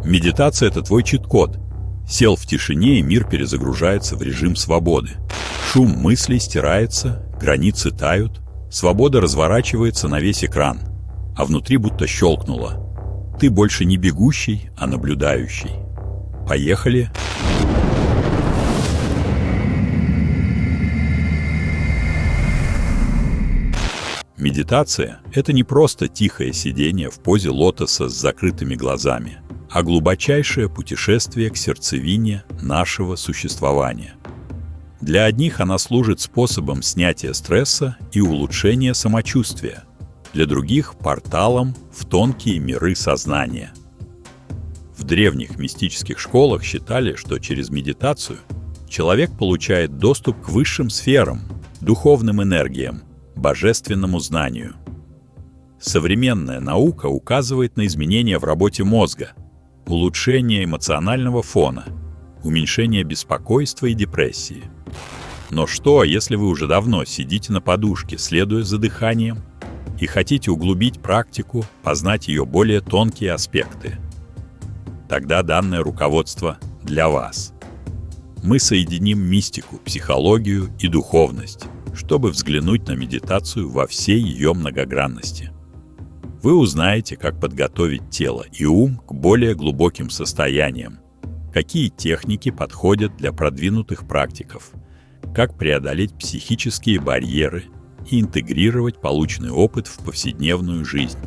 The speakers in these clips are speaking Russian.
Медитация – это твой чит-код. Сел в тишине, и мир перезагружается в режим свободы. Шум мыслей стирается, границы тают, свобода разворачивается на весь экран, а внутри будто щелкнуло. Ты больше не бегущий, а наблюдающий. Поехали! Медитация – это не просто тихое сидение в позе лотоса с закрытыми глазами, а глубочайшее путешествие к сердцевине нашего существования. Для одних она служит способом снятия стресса и улучшения самочувствия, для других – порталом в тонкие миры сознания. В древних мистических школах считали, что через медитацию человек получает доступ к высшим сферам, духовным энергиям, божественному знанию. Современная наука указывает на изменения в работе мозга, улучшение эмоционального фона, уменьшение беспокойства и депрессии. Но что, если вы уже давно сидите на подушке, следуя за дыханием, и хотите углубить практику, познать ее более тонкие аспекты? Тогда данное руководство для вас. Мы соединим мистику, психологию и духовность, чтобы взглянуть на медитацию во всей ее многогранности. Вы узнаете, как подготовить тело и ум к более глубоким состояниям, какие техники подходят для продвинутых практиков, как преодолеть психические барьеры и интегрировать полученный опыт в повседневную жизнь.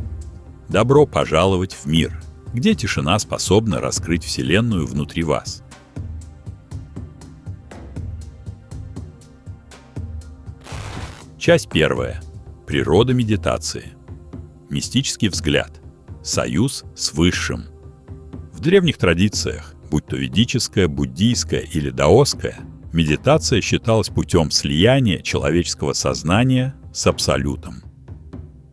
Добро пожаловать в мир, где тишина способна раскрыть Вселенную внутри вас. Часть первая. Природа медитации. Мистический взгляд. Союз с Высшим. В древних традициях, будь то ведическая, буддийская или даосская, медитация считалась путем слияния человеческого сознания с Абсолютом.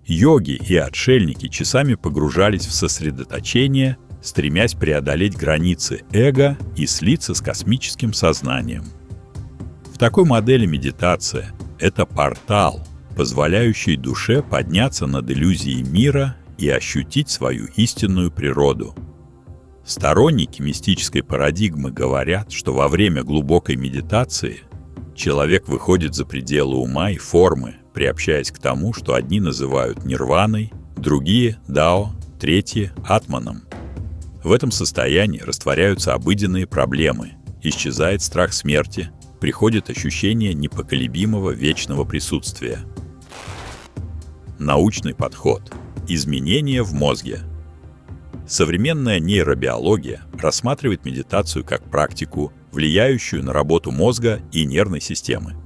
Йоги и отшельники часами погружались в сосредоточение, стремясь преодолеть границы эго и слиться с космическим сознанием. В такой модели медитация – это портал, позволяющий душе подняться над иллюзией мира и ощутить свою истинную природу. Сторонники мистической парадигмы говорят, что во время глубокой медитации человек выходит за пределы ума и формы, приобщаясь к тому, что одни называют нирваной, другие – дао, третьи – атманом. В этом состоянии растворяются обыденные проблемы, исчезает страх смерти, приходит ощущение непоколебимого вечного присутствия. Научный подход. Изменения в мозге. Современная нейробиология рассматривает медитацию как практику, влияющую на работу мозга и нервной системы.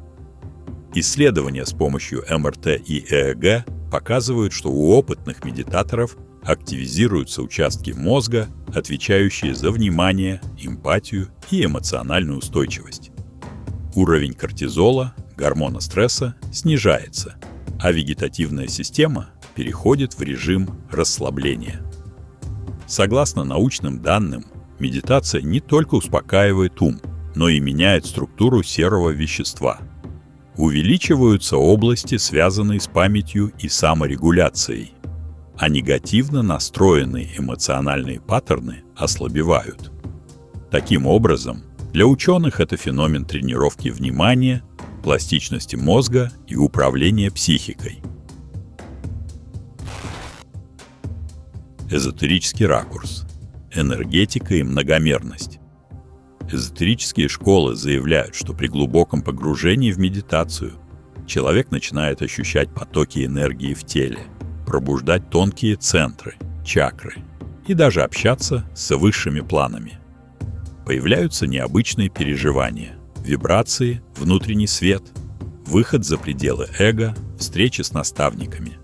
Исследования с помощью МРТ и ЭЭГ показывают, что у опытных медитаторов активизируются участки мозга, отвечающие за внимание, эмпатию и эмоциональную устойчивость. Уровень кортизола, гормона стресса, снижается, а вегетативная система переходит в режим расслабления. Согласно научным данным, медитация не только успокаивает ум, но и меняет структуру серого вещества. Увеличиваются области, связанные с памятью и саморегуляцией, а негативно настроенные эмоциональные паттерны ослабевают. Таким образом, для ученых это феномен тренировки внимания, пластичности мозга и управления психикой. Эзотерический ракурс. Энергетика и многомерность. Эзотерические школы заявляют, что при глубоком погружении в медитацию человек начинает ощущать потоки энергии в теле, пробуждать тонкие центры, чакры и даже общаться с высшими планами. Появляются необычные переживания, вибрации, внутренний свет, выход за пределы эго, встречи с наставниками.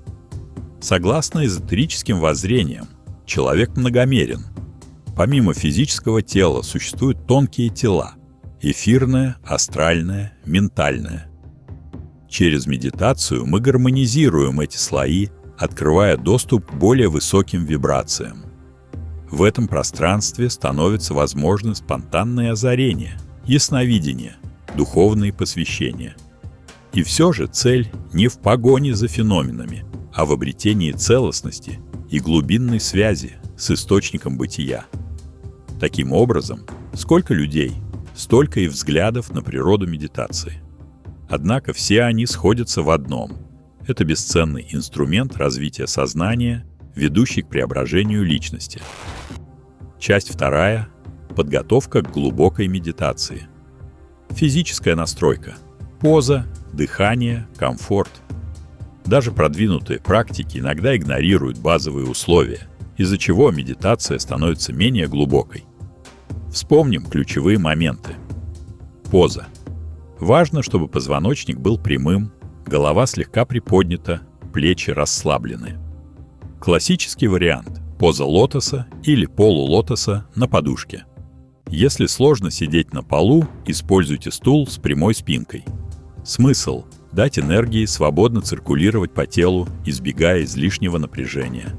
Согласно эзотерическим воззрениям, человек многомерен. Помимо физического тела существуют тонкие тела – эфирное, астральное, ментальное. Через медитацию мы гармонизируем эти слои, открывая доступ к более высоким вибрациям. В этом пространстве становится возможны спонтанные озарения, ясновидение, духовные посвящения. И все же цель не в погоне за феноменами, а в обретении целостности и глубинной связи с источником бытия. Таким образом, сколько людей, столько и взглядов на природу медитации. Однако все они сходятся в одном. Это бесценный инструмент развития сознания, ведущий к преображению личности. Часть вторая – подготовка к глубокой медитации. Физическая настройка, поза, дыхание, комфорт. Даже продвинутые практики иногда игнорируют базовые условия, из-за чего медитация становится менее глубокой. Вспомним ключевые моменты. Поза. Важно, чтобы позвоночник был прямым, голова слегка приподнята, плечи расслаблены. Классический вариант – поза лотоса или полулотоса на подушке. Если сложно сидеть на полу, используйте стул с прямой спинкой. Смысл – дать энергии свободно циркулировать по телу, избегая излишнего напряжения.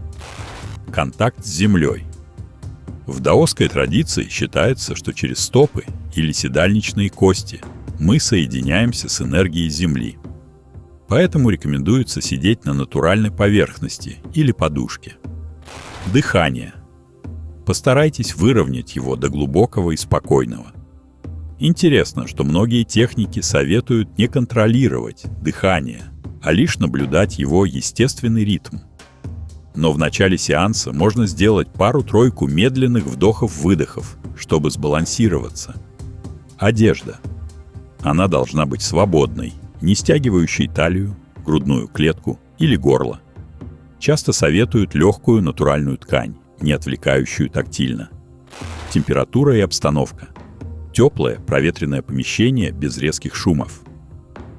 Контакт с землей. В даосской традиции считается, что через стопы или седальничные кости мы соединяемся с энергией Земли. Поэтому рекомендуется сидеть на натуральной поверхности или подушке. Дыхание. Постарайтесь выровнять его до глубокого и спокойного. Интересно, что многие техники советуют не контролировать дыхание, а лишь наблюдать его естественный ритм. Но в начале сеанса можно сделать пару-тройку медленных вдохов-выдохов, чтобы сбалансироваться. Одежда. Она должна быть свободной, не стягивающей талию, грудную клетку или горло. Часто советуют легкую натуральную ткань, не отвлекающую тактильно. Температура и обстановка. Теплое, проветренное помещение без резких шумов.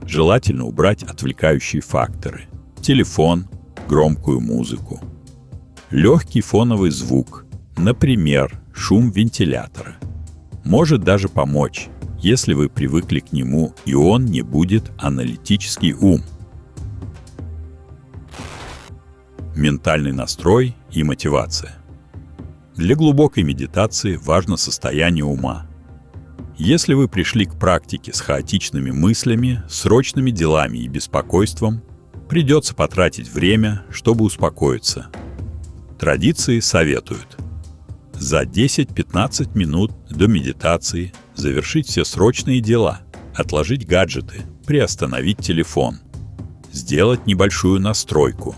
Желательно убрать отвлекающие факторы. Телефон, громкую музыку. Легкий фоновый звук, например, шум вентилятора. Может даже помочь, если вы привыкли к нему, и он не будет аналитический ум. Ментальный настрой и мотивация. Для глубокой медитации важно состояние ума. Если вы пришли к практике с хаотичными мыслями, срочными делами и беспокойством, придется потратить время, чтобы успокоиться. Традиции советуют за 10-15 минут до медитации завершить все срочные дела, отложить гаджеты, приостановить телефон, сделать небольшую настройку.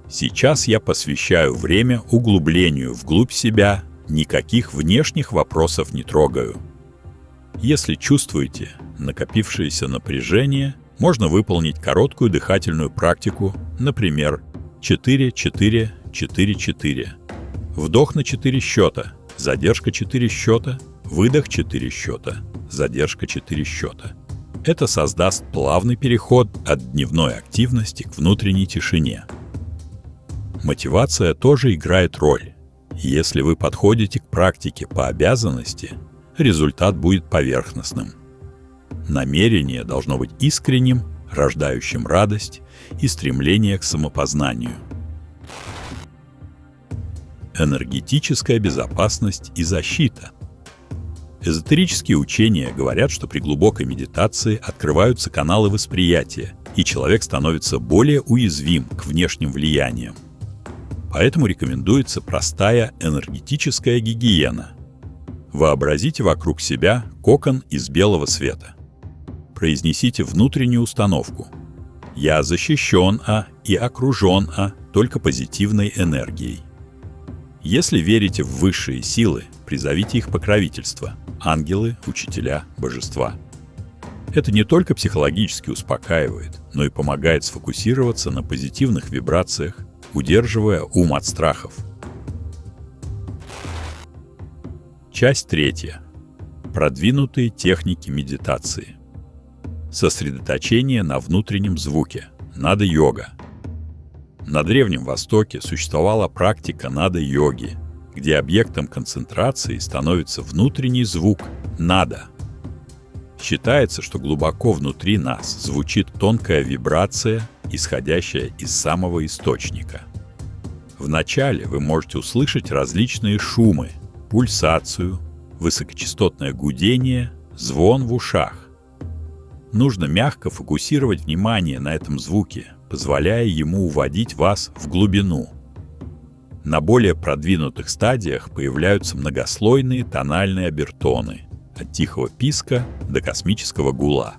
Сейчас я посвящаю время углублению вглубь себя, никаких внешних вопросов не трогаю. Если чувствуете накопившееся напряжение, можно выполнить короткую дыхательную практику, например, 4-4-4-4. Вдох на 4 счета, задержка 4 счета, выдох 4 счета, задержка 4 счета. Это создаст плавный переход от дневной активности к внутренней тишине. Мотивация тоже играет роль. Если вы подходите к практике по обязанности, результат будет поверхностным. Намерение должно быть искренним, рождающим радость и стремление к самопознанию. Энергетическая безопасность и защита. Эзотерические учения говорят, что при глубокой медитации открываются каналы восприятия, и человек становится более уязвим к внешним влияниям. Поэтому рекомендуется простая энергетическая гигиена. Вообразите вокруг себя кокон из белого света. Произнесите внутреннюю установку. «Я защищен и окружен только позитивной энергией». Если верите в высшие силы, призовите их покровительство – ангелы, учителя, божества. Это не только психологически успокаивает, но и помогает сфокусироваться на позитивных вибрациях, удерживая ум от страхов. Часть 3. Продвинутые техники медитации. Сосредоточение на внутреннем звуке – нада-йога. На Древнем Востоке существовала практика нада-йоги, где объектом концентрации становится внутренний звук – нада. Считается, что глубоко внутри нас звучит тонкая вибрация, исходящая из самого источника. Вначале вы можете услышать различные шумы, пульсацию, высокочастотное гудение, звон в ушах. Нужно мягко фокусировать внимание на этом звуке, позволяя ему уводить вас в глубину. На более продвинутых стадиях появляются многослойные тональные обертоны от тихого писка до космического гула.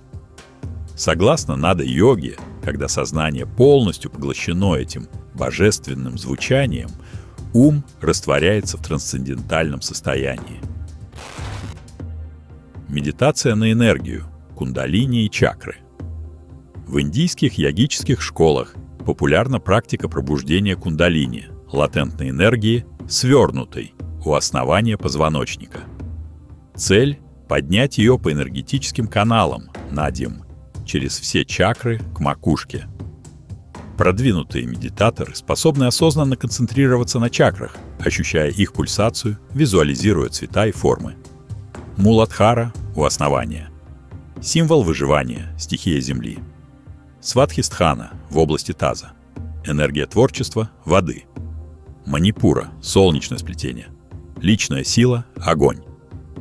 Согласно нада-йоге, когда сознание полностью поглощено этим божественным звучанием, ум растворяется в трансцендентальном состоянии. Медитация на энергию, кундалини и чакры. В индийских йогических школах популярна практика пробуждения кундалини, латентной энергии, свернутой у основания позвоночника. Цель – поднять ее по энергетическим каналам, надьям, через все чакры к макушке. Продвинутые медитаторы способны осознанно концентрироваться на чакрах, ощущая их пульсацию, визуализируя цвета и формы. Муладхара у основания. Символ выживания, стихия Земли. Свадхистхана в области таза. Энергия творчества – воды. Манипура – солнечное сплетение. Личная сила – огонь.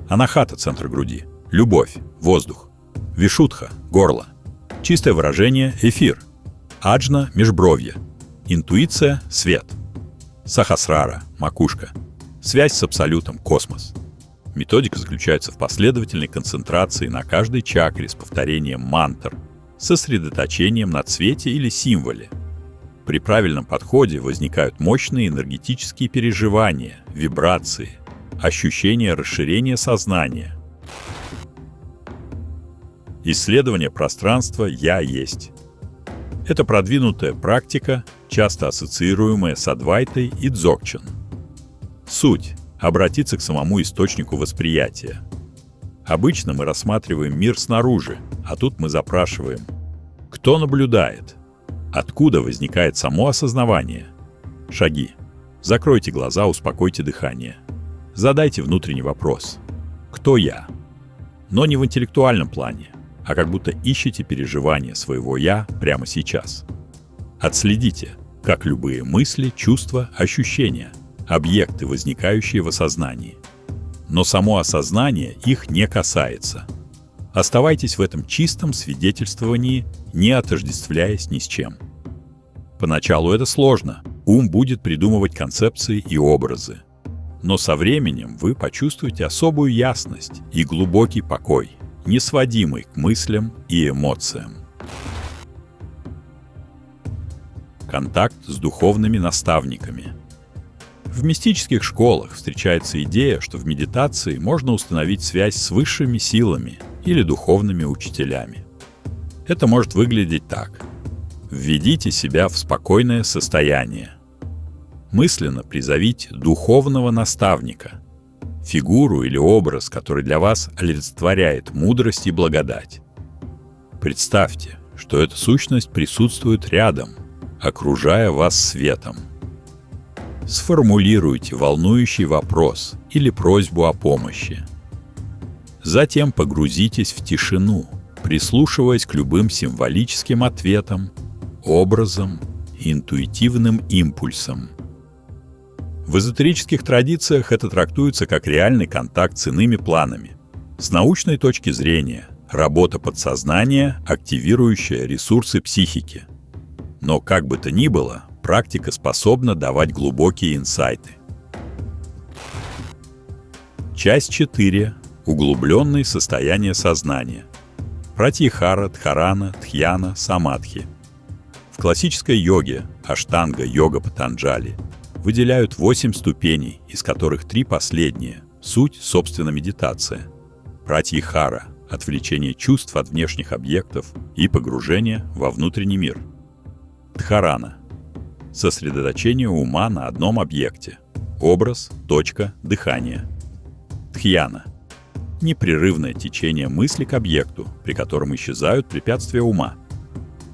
Анахата – центр груди. Любовь – воздух. Вишудха – горло. Чистое выражение – эфир. Аджна – межбровье. Интуиция – свет. Сахасрара – макушка. Связь с абсолютом – космос. Методика заключается в последовательной концентрации на каждой чакре с повторением мантр, сосредоточением на цвете или символе. При правильном подходе возникают мощные энергетические переживания, вибрации, ощущение расширения сознания. Исследование пространства «Я есть». Это продвинутая практика, часто ассоциируемая с Адвайтой и Дзогчен. Суть – обратиться к самому источнику восприятия. Обычно мы рассматриваем мир снаружи, а тут мы запрашиваем: кто наблюдает? Откуда возникает само осознавание? Шаги. Закройте глаза, успокойте дыхание. Задайте внутренний вопрос: кто я? Но не в интеллектуальном плане, а как будто ищете переживания своего «я» прямо сейчас. Отследите, как любые мысли, чувства, ощущения, объекты, возникающие в осознании. Но само осознание их не касается. Оставайтесь в этом чистом свидетельствовании, не отождествляясь ни с чем. Поначалу это сложно, ум будет придумывать концепции и образы. Но со временем вы почувствуете особую ясность и глубокий покой, не сводимый к мыслям и эмоциям. Контакт с духовными наставниками. В мистических школах встречается идея, что в медитации можно установить связь с высшими силами или духовными учителями. Это может выглядеть так. Введите себя в спокойное состояние. Мысленно призовите духовного наставника, фигуру или образ, который для вас олицетворяет мудрость и благодать. Представьте, что эта сущность присутствует рядом, окружая вас светом. Сформулируйте волнующий вопрос или просьбу о помощи. Затем погрузитесь в тишину, прислушиваясь к любым символическим ответам, образам и интуитивным импульсам. В эзотерических традициях это трактуется как реальный контакт с иными планами. С научной точки зрения – работа подсознания, активирующая ресурсы психики. Но как бы то ни было, практика способна давать глубокие инсайты. Часть 4. Углубленные состояния сознания. Пратьяхара, Дхарана, Дхьяна, Самадхи. В классической йоге, Аштанга, йога Патанджали, выделяют 8 ступеней, из которых 3 последние – суть, собственно, медитация. Пратьяхара – отвлечение чувств от внешних объектов и погружение во внутренний мир. Дхарана – сосредоточение ума на одном объекте. Образ, точка, дыхание. Дхьяна – непрерывное течение мысли к объекту, при котором исчезают препятствия ума.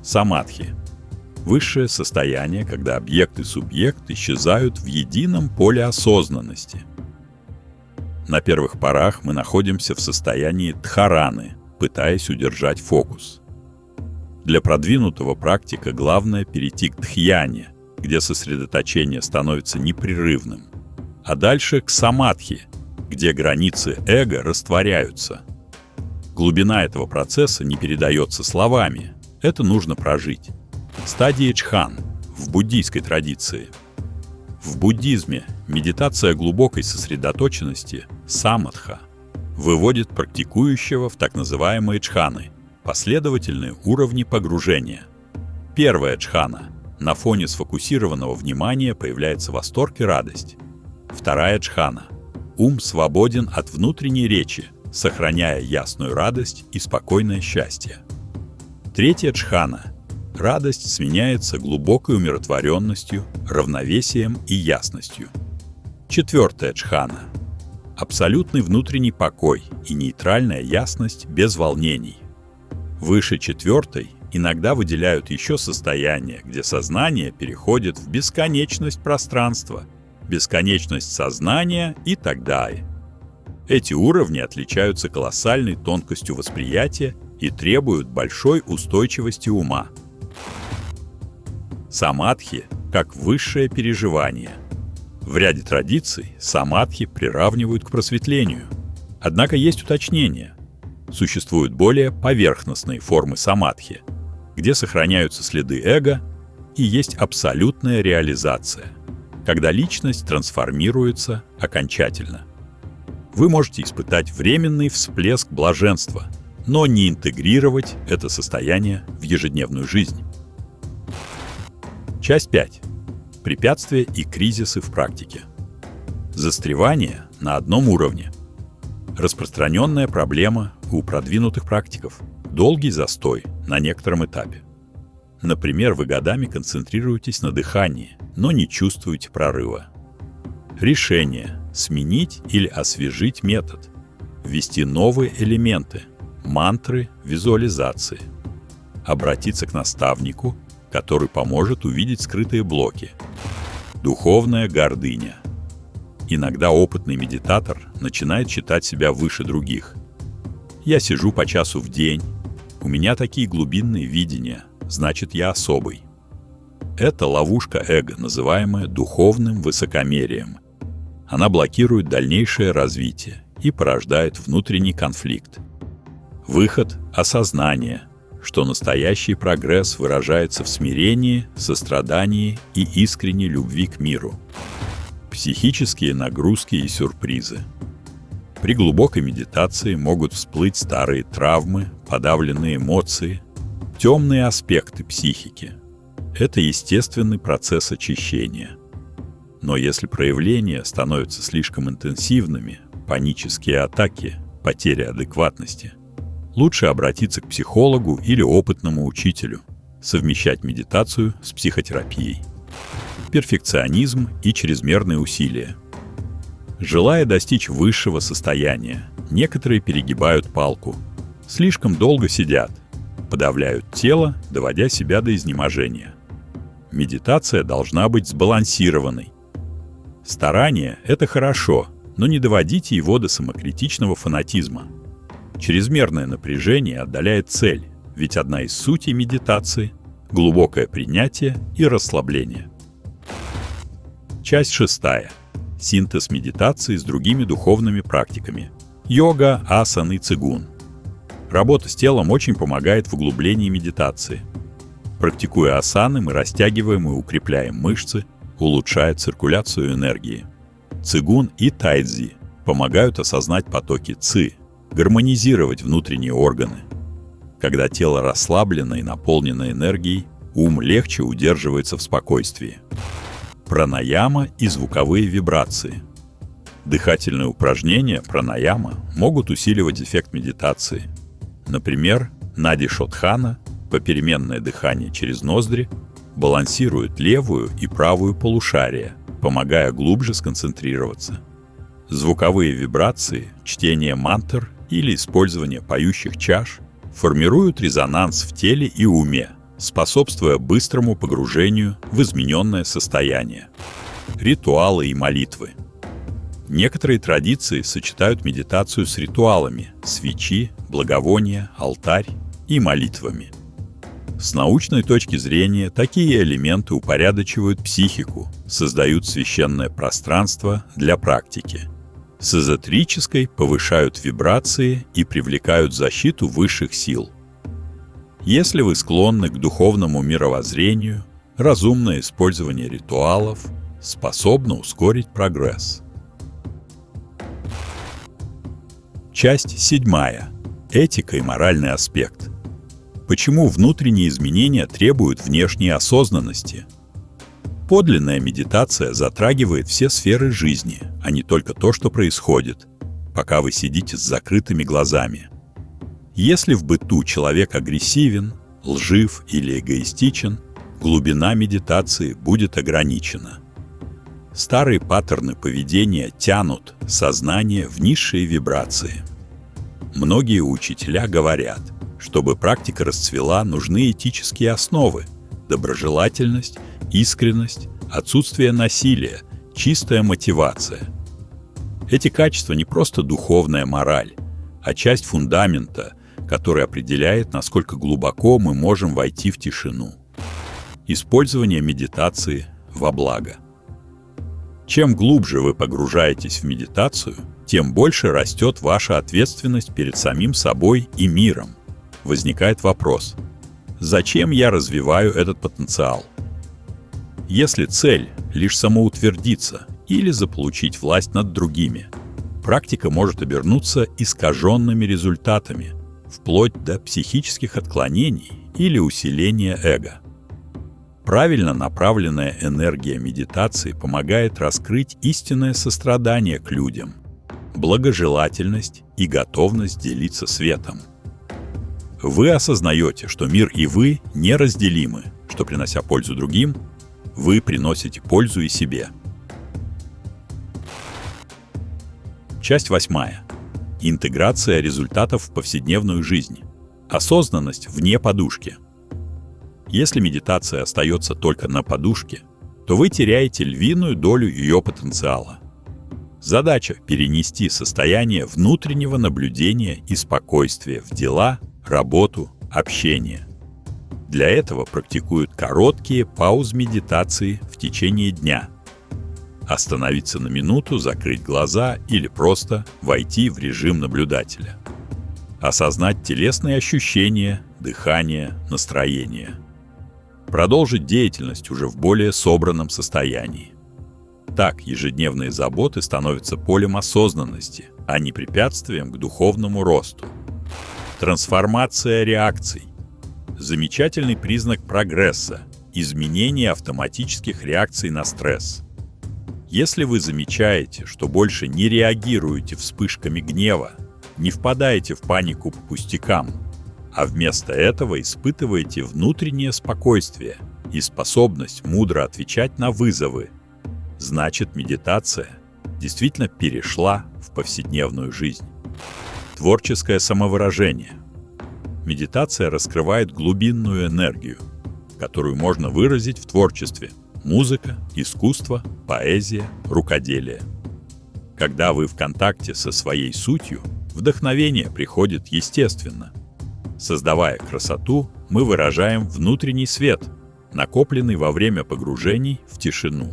Самадхи – высшее состояние, когда объект и субъект исчезают в едином поле осознанности. На первых порах мы находимся в состоянии дхараны, пытаясь удержать фокус. Для продвинутого практика главное перейти к дхьяне, где сосредоточение становится непрерывным, а дальше к самадхи, где границы эго растворяются. Глубина этого процесса не передается словами, это нужно прожить. Стадия Чхан в буддийской традиции. В буддизме медитация глубокой сосредоточенности самадха выводит практикующего в так называемые джханы – последовательные уровни погружения. Первая джхана – на фоне сфокусированного внимания появляется восторг и радость. Вторая джхана – ум свободен от внутренней речи, сохраняя ясную радость и спокойное счастье. Третья джхана – радость сменяется глубокой умиротворенностью, равновесием и ясностью. Четвертая джхана – абсолютный внутренний покой и нейтральная ясность без волнений. Выше четвертой иногда выделяют еще состояние, где сознание переходит в бесконечность пространства, бесконечность сознания и так далее. Эти уровни отличаются колоссальной тонкостью восприятия и требуют большой устойчивости ума. Самадхи как высшее переживание. В ряде традиций самадхи приравнивают к просветлению. Однако есть уточнения. Существуют более поверхностные формы самадхи, где сохраняются следы эго и есть абсолютная реализация, когда личность трансформируется окончательно. Вы можете испытать временный всплеск блаженства, но не интегрировать это состояние в ежедневную жизнь. Часть 5. Препятствия и кризисы в практике. Застревание на одном уровне. Распространенная проблема у продвинутых практиков. Долгий застой на некотором этапе. Например, вы годами концентрируетесь на дыхании, но не чувствуете прорыва. Решение – сменить или освежить метод, ввести новые элементы, мантры, визуализации, обратиться к наставнику, который поможет увидеть скрытые блоки. Духовная гордыня. Иногда опытный медитатор начинает считать себя выше других. Я сижу по часу в день, у меня такие глубинные видения, значит, я особый. Это ловушка эго, называемая духовным высокомерием. Она блокирует дальнейшее развитие и порождает внутренний конфликт. Выход – осознание, что настоящий прогресс выражается в смирении, сострадании и искренней любви к миру. Психические нагрузки и сюрпризы. При глубокой медитации могут всплыть старые травмы, подавленные эмоции, темные аспекты психики. Это естественный процесс очищения. Но если проявления становятся слишком интенсивными, панические атаки, потеря адекватности, лучше обратиться к психологу или опытному учителю, совмещать медитацию с психотерапией. Перфекционизм и чрезмерные усилия. Желая достичь высшего состояния, некоторые перегибают палку, слишком долго сидят, подавляют тело, доводя себя до изнеможения. Медитация должна быть сбалансированной. Старание – это хорошо, но не доводите его до самокритичного фанатизма. Чрезмерное напряжение отдаляет цель, ведь одна из сутей медитации – глубокое принятие и расслабление. Часть 6. Синтез медитации с другими духовными практиками. Йога, асаны, цигун. Работа с телом очень помогает в углублении медитации. Практикуя асаны, мы растягиваем и укрепляем мышцы, улучшая циркуляцию энергии. Цигун и тайцзи помогают осознать потоки ци, гармонизировать внутренние органы. Когда тело расслаблено и наполнено энергией, ум легче удерживается в спокойствии. Пранаяма и звуковые вибрации. Дыхательные упражнения пранаяма могут усиливать эффект медитации. Например, нади-шодхана, попеременное дыхание через ноздри, балансирует левую и правую полушария, помогая глубже сконцентрироваться. Звуковые вибрации, чтение мантр или использование поющих чаш формируют резонанс в теле и уме, способствуя быстрому погружению в измененное состояние. Ритуалы и молитвы. Некоторые традиции сочетают медитацию с ритуалами – свечи, благовония, алтарь и молитвами. С научной точки зрения такие элементы упорядочивают психику, создают священное пространство для практики. С эзотерической повышают вибрации и привлекают защиту высших сил. Если вы склонны к духовному мировоззрению, разумное использование ритуалов, способна ускорить прогресс. Часть 7. Этика и моральный аспект. Почему внутренние изменения требуют внешней осознанности? Подлинная медитация затрагивает все сферы жизни, а не только то, что происходит, пока вы сидите с закрытыми глазами. Если в быту человек агрессивен, лжив или эгоистичен, глубина медитации будет ограничена. Старые паттерны поведения тянут сознание в низшие вибрации. Многие учителя говорят, чтобы практика расцвела, нужны этические основы: доброжелательность, искренность, отсутствие насилия, чистая мотивация. Эти качества не просто духовная мораль, а часть фундамента, который определяет, насколько глубоко мы можем войти в тишину. Использование медитации во благо. Чем глубже вы погружаетесь в медитацию, тем больше растет ваша ответственность перед самим собой и миром. Возникает вопрос: зачем я развиваю этот потенциал? Если цель лишь самоутвердиться или заполучить власть над другими, практика может обернуться искаженными результатами, вплоть до психических отклонений или усиления эго. Правильно направленная энергия медитации помогает раскрыть истинное сострадание к людям, благожелательность и готовность делиться светом. Вы осознаете, что мир и вы неразделимы, что, принося пользу другим, вы приносите пользу и себе. Часть 8. Интеграция результатов в повседневную жизнь. Осознанность вне подушки. Если медитация остается только на подушке, то вы теряете львиную долю ее потенциала. Задача — перенести состояние внутреннего наблюдения и спокойствия в дела, работу, общение. Для этого практикуют короткие паузы медитации в течение дня. Остановиться на минуту, закрыть глаза или просто войти в режим наблюдателя. Осознать телесные ощущения, дыхание, настроение. Продолжить деятельность уже в более собранном состоянии. Так ежедневные заботы становятся полем осознанности, а не препятствием к духовному росту. Трансформация реакций. Замечательный признак прогресса – изменение автоматических реакций на стресс. Если вы замечаете, что больше не реагируете вспышками гнева, не впадаете в панику по пустякам, а вместо этого испытываете внутреннее спокойствие и способность мудро отвечать на вызовы, значит, медитация действительно перешла в повседневную жизнь. Творческое самовыражение. Медитация раскрывает глубинную энергию, которую можно выразить в творчестве: музыка, искусство, поэзия, рукоделие. Когда вы в контакте со своей сутью, вдохновение приходит естественно. Создавая красоту, мы выражаем внутренний свет, накопленный во время погружений в тишину.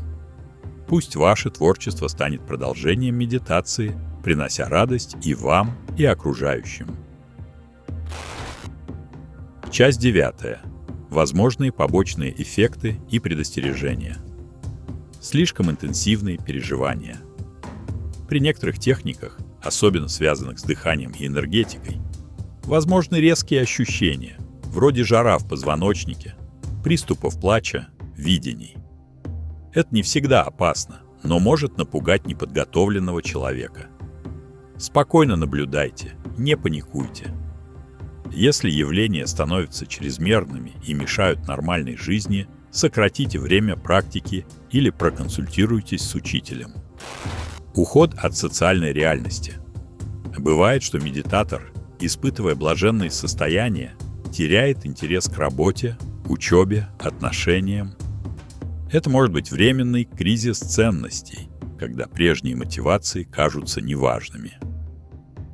Пусть ваше творчество станет продолжением медитации, принося радость и вам, и окружающим. Часть 9. Возможные побочные эффекты и предостережения. Слишком интенсивные переживания. При некоторых техниках, особенно связанных с дыханием и энергетикой, возможны резкие ощущения, вроде жара в позвоночнике, приступов плача, видений. Это не всегда опасно, но может напугать неподготовленного человека. Спокойно наблюдайте, не паникуйте. Если явления становятся чрезмерными и мешают нормальной жизни, сократите время практики или проконсультируйтесь с учителем. Уход от социальной реальности. Бывает, что медитатор, испытывая блаженные состояния, теряет интерес к работе, учебе, отношениям. Это может быть временный кризис ценностей, когда прежние мотивации кажутся неважными.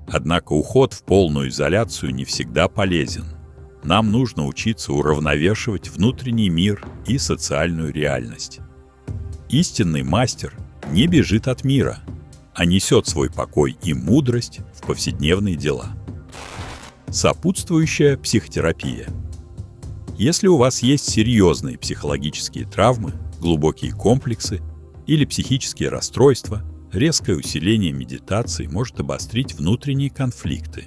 Однако уход в полную изоляцию не всегда полезен. Нам нужно учиться уравновешивать внутренний мир и социальную реальность. Истинный мастер не бежит от мира, а несет свой покой и мудрость в повседневные дела. Сопутствующая психотерапия. Если у вас есть серьезные психологические травмы, глубокие комплексы или психические расстройства, резкое усиление медитации может обострить внутренние конфликты.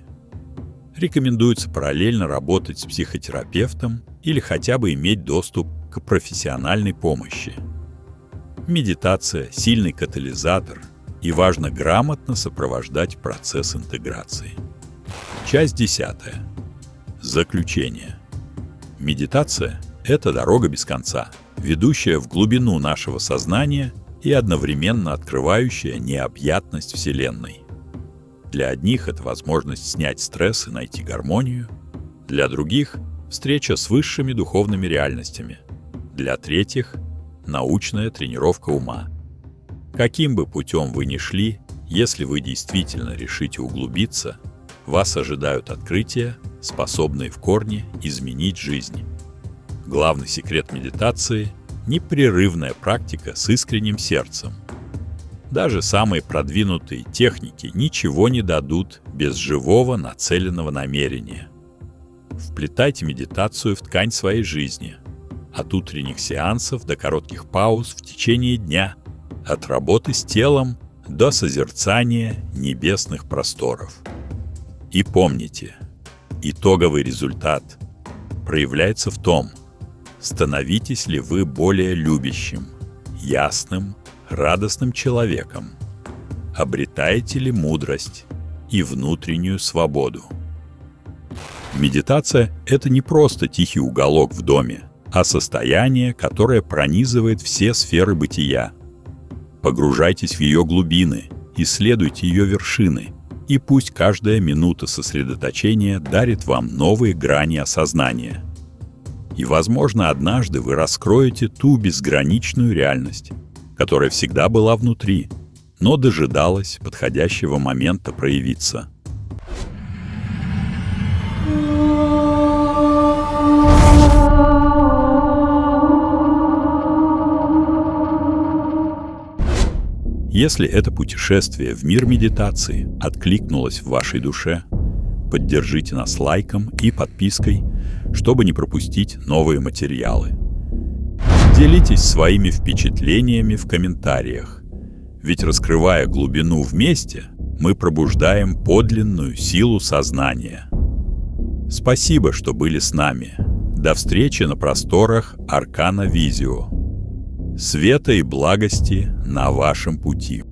Рекомендуется параллельно работать с психотерапевтом или хотя бы иметь доступ к профессиональной помощи. Медитация – сильный катализатор, и важно грамотно сопровождать процесс интеграции. Часть 10. Заключение. Медитация – это дорога без конца, ведущая в глубину нашего сознания и одновременно открывающая необъятность Вселенной. Для одних это возможность снять стресс и найти гармонию, для других – встреча с высшими духовными реальностями, для третьих – научная тренировка ума. Каким бы путем вы ни шли, если вы действительно решите углубиться, вас ожидают открытия, способные в корне изменить жизнь. Главный секрет медитации – непрерывная практика с искренним сердцем. Даже самые продвинутые техники ничего не дадут без живого нацеленного намерения. Вплетайте медитацию в ткань своей жизни. От утренних сеансов до коротких пауз в течение дня, от работы с телом до созерцания небесных просторов. И помните, итоговый результат проявляется в том, становитесь ли вы более любящим, ясным, радостным человеком, обретаете ли мудрость и внутреннюю свободу. Медитация – это не просто тихий уголок в доме, а состояние, которое пронизывает все сферы бытия. Погружайтесь в ее глубины, исследуйте ее вершины, и пусть каждая минута сосредоточения дарит вам новые грани осознания. И, возможно, однажды вы раскроете ту безграничную реальность, которая всегда была внутри, но дожидалась подходящего момента проявиться. Если это путешествие в мир медитации откликнулось в вашей душе, поддержите нас лайком и подпиской, чтобы не пропустить новые материалы. Делитесь своими впечатлениями в комментариях, ведь, раскрывая глубину вместе, мы пробуждаем подлинную силу сознания. Спасибо, что были с нами. До встречи на просторах Аркана Визио. Света и благости на вашем пути.